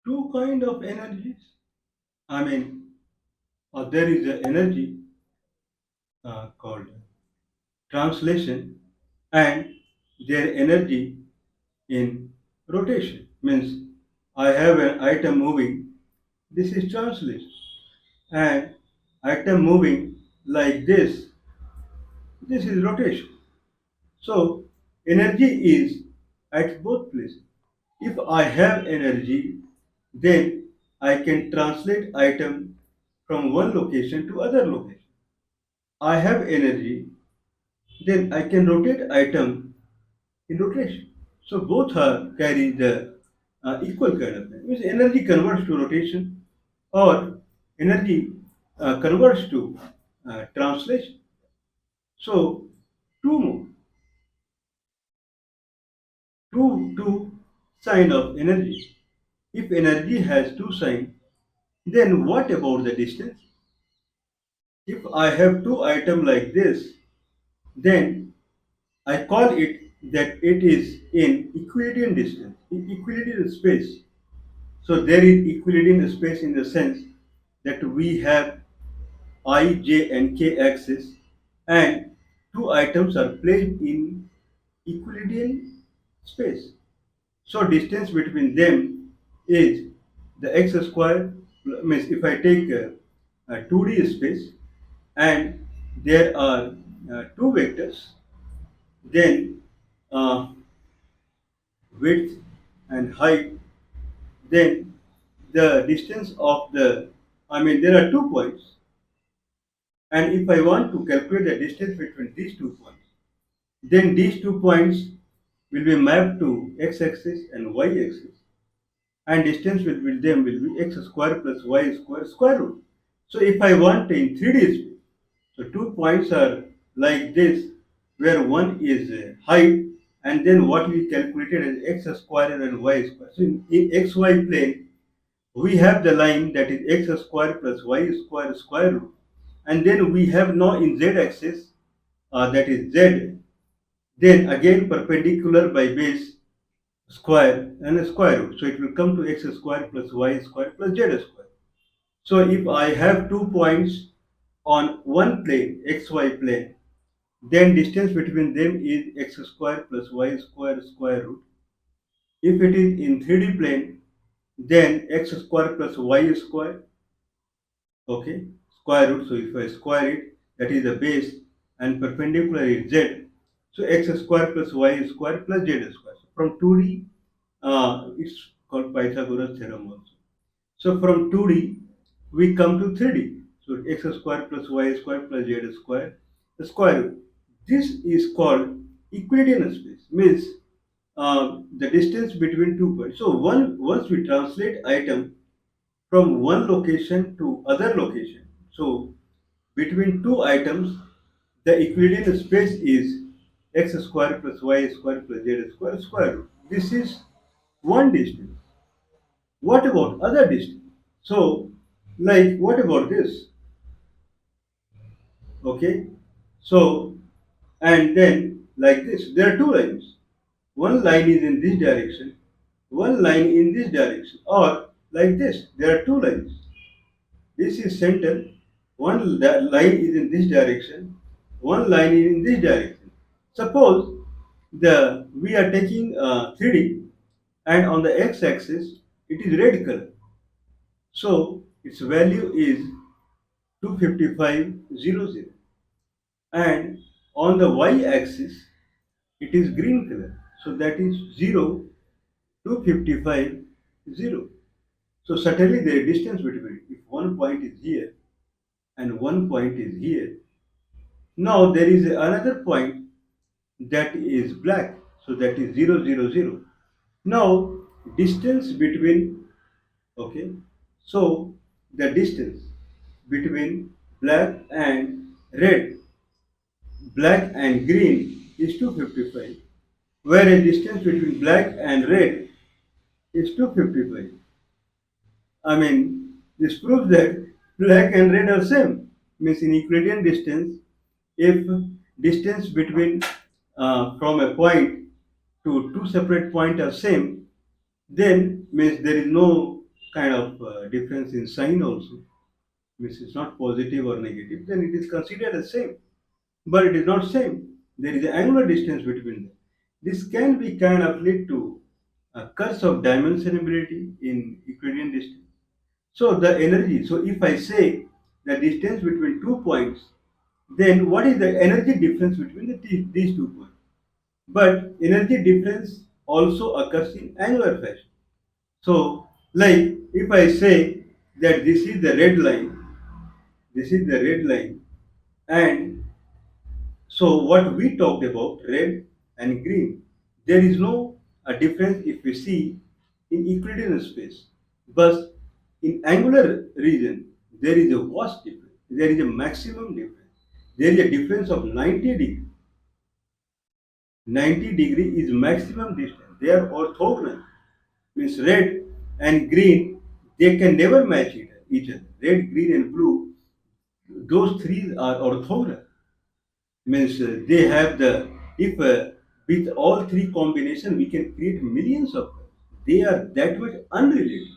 two kind of energies. I mean, there is an energy called translation, and their energy in rotation. Means I have an item moving. This is translation, and item moving like this. This is rotation. So energy is at both places. If I have energy, then I can translate item from one location to other location. I have energy, then I can rotate item in rotation. So both are carry the equal kind of thing. Means energy converts to rotation, or energy converts to translation. So two more, two sign of energy. If energy has two signs, then what about the distance? If I have two items like this, then I call it that it is in Euclidean distance, in Euclidean space. So there is Euclidean space in the sense that we have I, J, and K axis, and two items are placed in Euclidean space. So distance between them is the x square. Means if I take a 2D space and there are two vectors, then uh, width and height, then the distance of the, I mean, there are 2 points, and if I want to calculate the distance between these 2 points, then these 2 points will be mapped to x-axis and y-axis, and distance between them will be x square plus y square square root. So if I want in 3D space, so 2 points are like this, where one is height, and then what we calculated as x square and y square. So in xy plane, we have the line that is x square plus y square square root, and then we have now in z axis that is z, then again perpendicular by base square and a square root. So it will come to x square plus y square plus z square. So if I have 2 points on one plane, xy plane, then distance between them is x square plus y square square root. If it is in 3D plane, then x square plus y square, okay, square root. So if I square it, that is the base, and perpendicular is z. So x square plus y square plus z square. So from 2D, it's called Pythagoras theorem also. So from 2D, we come to 3D. So x square plus y square plus z square, the square root. This is called Euclidean space. Means the distance between 2 points. So once we translate item from one location to other location. So between two items, the Euclidean space is x square plus y square plus z square square root. This is one distance. What about other distance? So, like what about this? Okay. So, and then like this, there are two lines. One line is in this direction, one line in this direction, or like this, there are two lines. This is center, one line is in this direction, one line is in this direction. Suppose the we are taking 3D, and on the x-axis it is red color. So its value is 255.00, and on the y-axis it is green color. So that is 0, 255, 0. So certainly there is distance between it. If one point is here and one point is here, now there is another point that is black. So that is 0, 0, 0. Now distance between, okay, so the distance between black and red, black and green is 255, whereas distance between black and red is 255. I mean, this proves that black and red are same. Means in Euclidean distance, if distance between from a point to two separate points are same, then means there is no kind of difference in sign also, means it's not positive or negative, then it is considered as same. But it is not same. There is an angular distance between them. This can be kind of lead to a curse of dimensionability in Euclidean distance. So the energy, so if I say the distance between 2 points, then what is the energy difference between these 2 points? But energy difference also occurs in angular fashion. So, like if I say that this is the red line, and so what we talked about, red and green, there is no a difference if we see in Euclidean space. But in angular region, there is a vast difference. There is a maximum difference. There is a difference of 90 degree. 90 degree is maximum distance. They are orthogonal. Means red and green, they can never match each other. Red, green, and blue, those three are orthogonal. Means they have the, if with all three combination we can create millions of them. They are that much unrelated.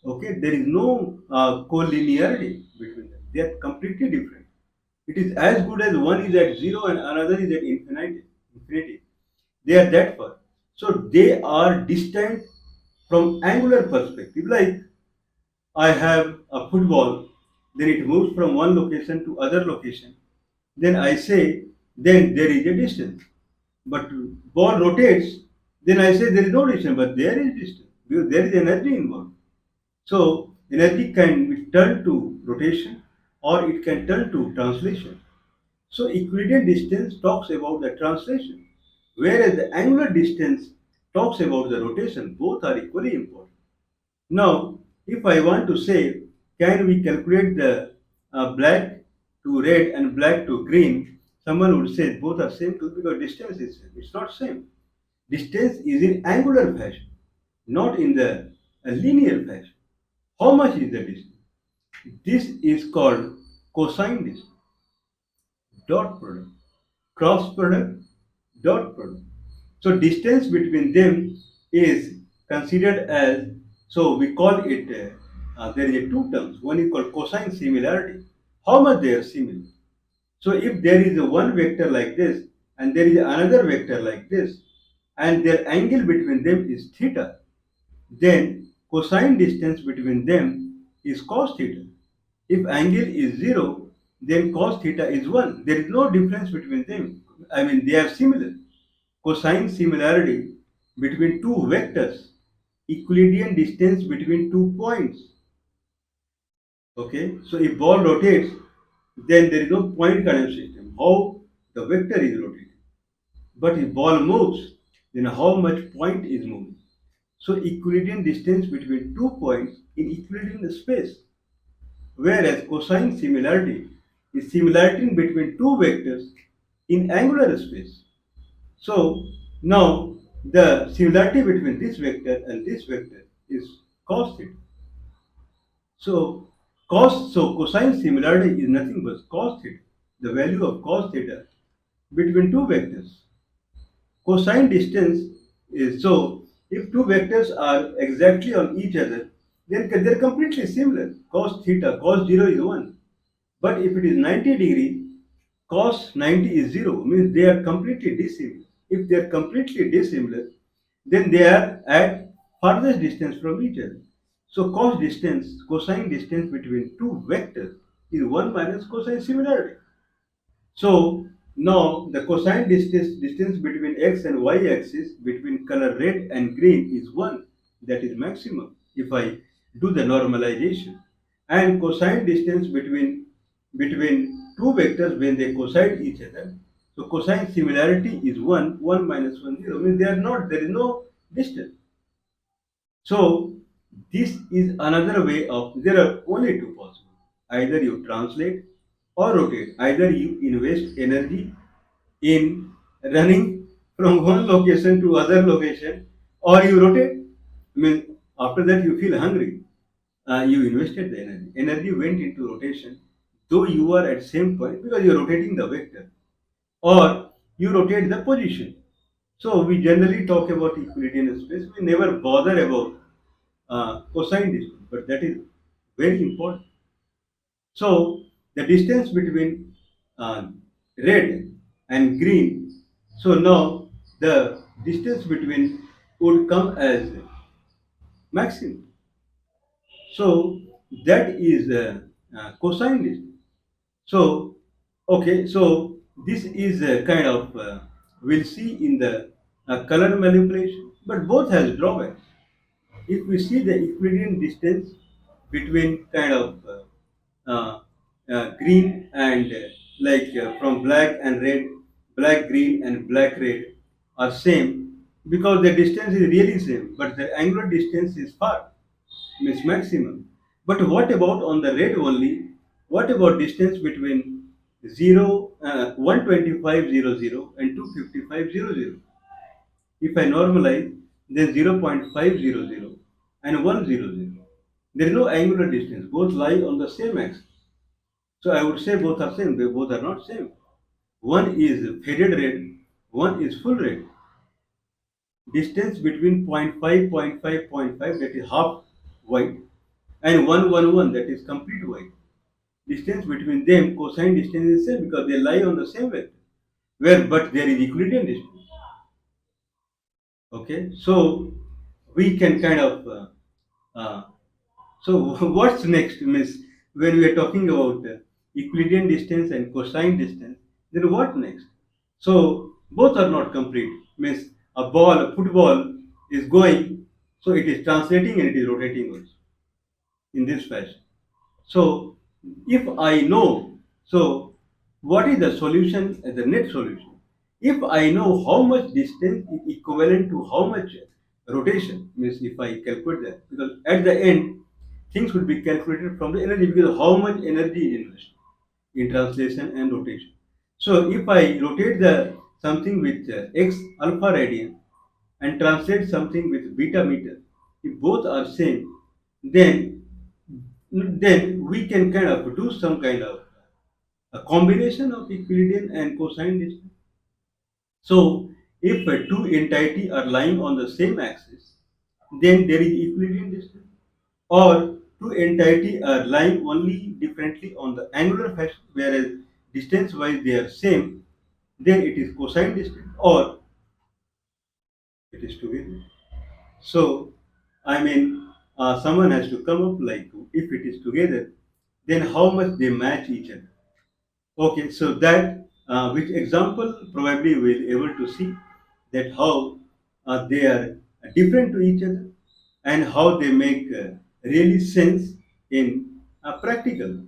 Okay, there is no collinearity between them. They are completely different. It is as good as one is at zero and another is at infinity. Infinity. They are that far. So they are distant from angular perspective. Like I have a football, then it moves from one location to other location. Then I say, then there is a distance. But ball rotates, then I say there is no distance, but there is distance because there is energy involved. So energy can be turned to rotation or it can turn to translation. So Euclidean distance talks about the translation, whereas the angular distance talks about the rotation. Both are equally important. Now, if I want to say, can we calculate the black to red and black to green? Someone would say both are same because distance is same. It's not same. Distance is in angular fashion, not in the linear fashion. How much is the distance? This is called cosine distance, dot product, cross product, dot product. So distance between them is considered as, so we call it, there is a two terms. One is called cosine similarity. How much they are similar. So if there is a one vector like this and there is another vector like this and their angle between them is theta, then cosine distance between them is cos theta. If angle is 0, then cos theta is 1. There is no difference between them. I mean, they are similar. Cosine similarity between two vectors, Euclidean distance between 2 points. Okay, so if ball rotates, then there is no point coordinate system. How the vector is rotating. But if ball moves, then how much point is moving. So Euclidean distance between 2 points in Euclidean space. Whereas cosine similarity is similarity between two vectors in angular space. So now the similarity between this vector and this vector is cos theta. So cosine similarity is nothing but cos theta, the value of cos theta between two vectors. Cosine distance is, so if two vectors are exactly on each other, then they're completely similar. Cos theta, cos 0 is 1. But if it is 90 degree, cos 90 is 0, means they are completely dissimilar. If they are completely dissimilar, then they are at farthest distance from each other. So cosine distance between two vectors is 1 minus cosine similarity. So now the cosine distance between x and y axis between color red and green is 1. That is maximum if I do the normalization. And cosine distance between two vectors when they cosine each other. So cosine similarity is 1, 1 minus 1, 0. Means they are not, there is no distance. So this is another way of, there are only two possible. Either you translate or rotate. Either you invest energy in running from one location to other location, or you rotate. I mean, after that you feel hungry. You invested the energy. Energy went into rotation, though you are at same point because you are rotating the vector, or you rotate the position. So we generally talk about Euclidean space. We never bother about cosine distance, but that is very important. So the distance between uh, red and green. So now the distance between would come as maximum. So that is cosine distance. So okay, so this is a kind of we'll see in the color manipulation, but both has drawbacks. If we see the equidistant distance between kind of green and from black and red, black green and black red are same because the distance is really same, but the angular distance is far, means maximum. But what about on the red only? What about distance between 12500 and 25500? If I normalize, then 0.500 and 100. There is no angular distance. Both lie on the same axis. So I would say both are same. They both are not same. One is faded red, one is full red. Distance between point 0.5, point 0.5, point 0.5, that is half white, and 111, that is complete white. Distance between them, cosine distance is same because they lie on the same vector. Where but there is Euclidean distance. Okay, so we can kind of uh, so what's next, miss? When we are talking about Euclidean distance and cosine distance, then what next? So both are not complete. Means a football is going, so it is translating and it is rotating also in this fashion. So if I know, so what is the solution, the net solution? If I know how much distance is equivalent to how much rotation, means if I calculate that, because at the end things would be calculated from the energy because how much energy is invested in translation and rotation. So if I rotate the something with x alpha radian and translate something with beta meter, if both are same, then then we can kind of do some kind of a combination of equilibrium and cosine distance. So if two entity are lying on the same axis, then there is equilibrium distance. Or two entity are lying only differently on the angular fashion, whereas distance wise they are same, then it is cosine distance or it is together. So I mean, someone has to come up like if it is together, then how much they match each other. Okay, so that which example probably we'll able to see that how they are different to each other and how they make really sense in practical.